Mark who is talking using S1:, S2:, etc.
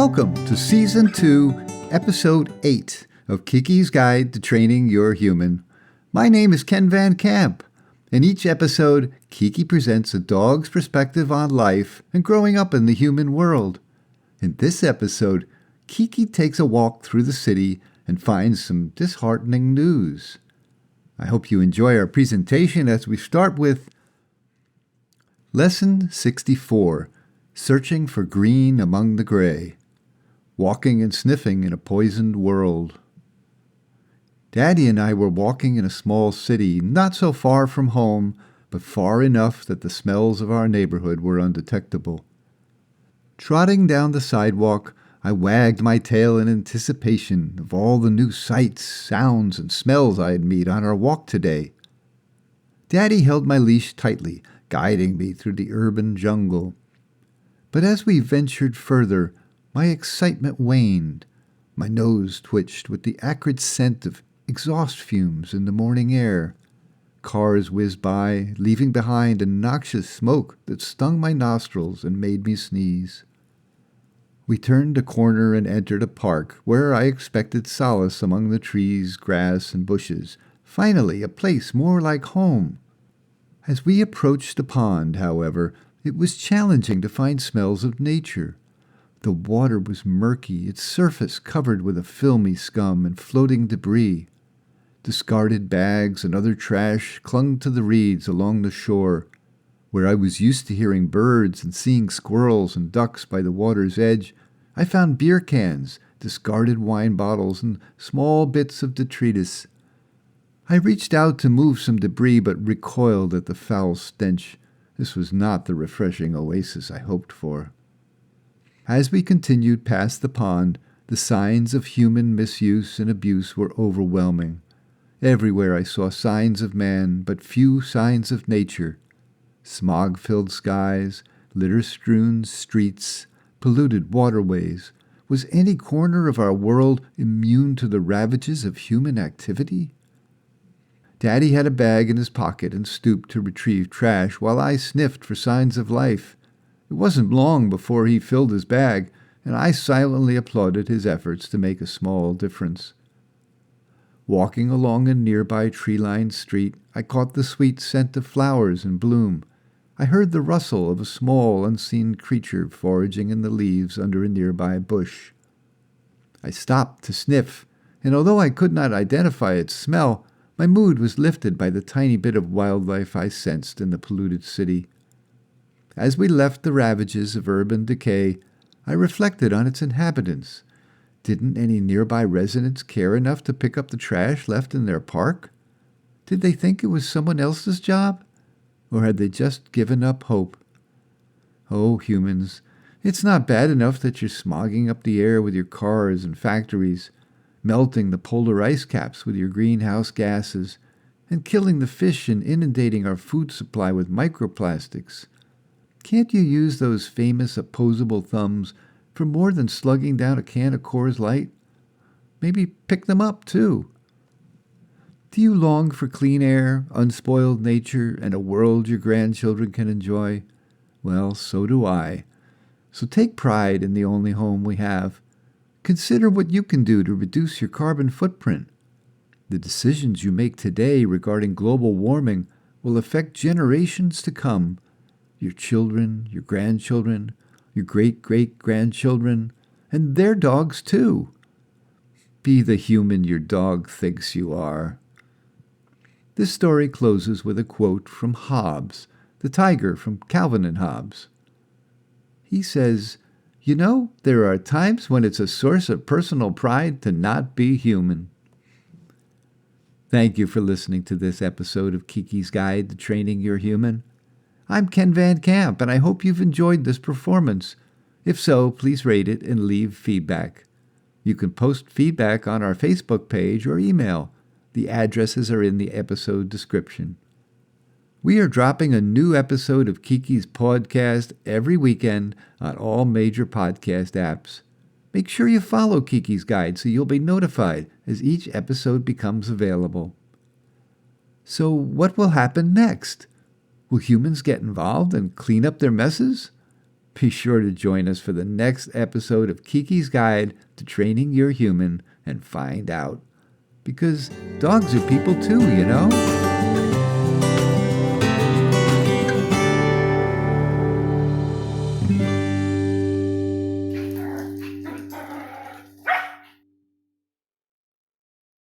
S1: Welcome to Season 2, Episode 8 of Keke's Guide to Training Your Human. My name is Ken Van Camp. In each episode, Keke presents a dog's perspective on life and growing up in the human world. In this episode, Keke takes a walk through the city and finds some disheartening news. I hope you enjoy our presentation as we start with Lesson 64, Searching for Green Among the Gray. Walking and sniffing in a poisoned world. Daddy and I were walking in a small city, not so far from home, but far enough that the smells of our neighborhood were undetectable. Trotting down the sidewalk, I wagged my tail in anticipation of all the new sights, sounds, and smells I'd meet on our walk today. Daddy held my leash tightly, guiding me through the urban jungle. But as we ventured further, my excitement waned. My nose twitched with the acrid scent of exhaust fumes in the morning air. Cars whizzed by, leaving behind a noxious smoke that stung my nostrils and made me sneeze. We turned a corner and entered a park where I expected solace among the trees, grass, and bushes. Finally, a place more like home. As we approached the pond, however, it was challenging to find smells of nature. The water was murky, its surface covered with a filmy scum and floating debris. Discarded bags and other trash clung to the reeds along the shore. Where I was used to hearing birds and seeing squirrels and ducks by the water's edge, I found beer cans, discarded wine bottles, and small bits of detritus. I reached out to move some debris but recoiled at the foul stench. This was not the refreshing oasis I hoped for. As we continued past the pond, the signs of human misuse and abuse were overwhelming. Everywhere I saw signs of man, but few signs of nature. Smog-filled skies, litter-strewn streets, polluted waterways. Was any corner of our world immune to the ravages of human activity? Daddy had a bag in his pocket and stooped to retrieve trash while I sniffed for signs of life. It wasn't long before he filled his bag, and I silently applauded his efforts to make a small difference. Walking along a nearby tree-lined street, I caught the sweet scent of flowers in bloom. I heard the rustle of a small, unseen creature foraging in the leaves under a nearby bush. I stopped to sniff, and although I could not identify its smell, my mood was lifted by the tiny bit of wildlife I sensed in the polluted city. As we left the ravages of urban decay, I reflected on its inhabitants. Didn't any nearby residents care enough to pick up the trash left in their park? Did they think it was someone else's job? Or had they just given up hope? Oh, humans, it's not bad enough that you're smogging up the air with your cars and factories, melting the polar ice caps with your greenhouse gases, and killing the fish and inundating our food supply with microplastics. Can't you use those famous opposable thumbs for more than slugging down a can of Coors Light? Maybe pick them up, too. Do you long for clean air, unspoiled nature, and a world your grandchildren can enjoy? Well, so do I. So take pride in the only home we have. Consider what you can do to reduce your carbon footprint. The decisions you make today regarding global warming will affect generations to come. Your children, your grandchildren, your great-great-grandchildren, and their dogs too. Be the human your dog thinks you are. This story closes with a quote from Hobbes, the tiger from Calvin and Hobbes. He says, "You know, there are times when it's a source of personal pride to not be human." Thank you for listening to this episode of Keke's Guide to Training Your Human. I'm Ken Van Camp, and I hope you've enjoyed this performance. If so, please rate it and leave feedback. You can post feedback on our Facebook page or email. The addresses are in the episode description. We are dropping a new episode of Keke's podcast every weekend on all major podcast apps. Make sure you follow Keke's Guide so you'll be notified as each episode becomes available. So what will happen next? Will humans get involved and clean up their messes? Be sure to join us for the next episode of Keke's Guide to Training Your Human and find out. Because dogs are people too, you know?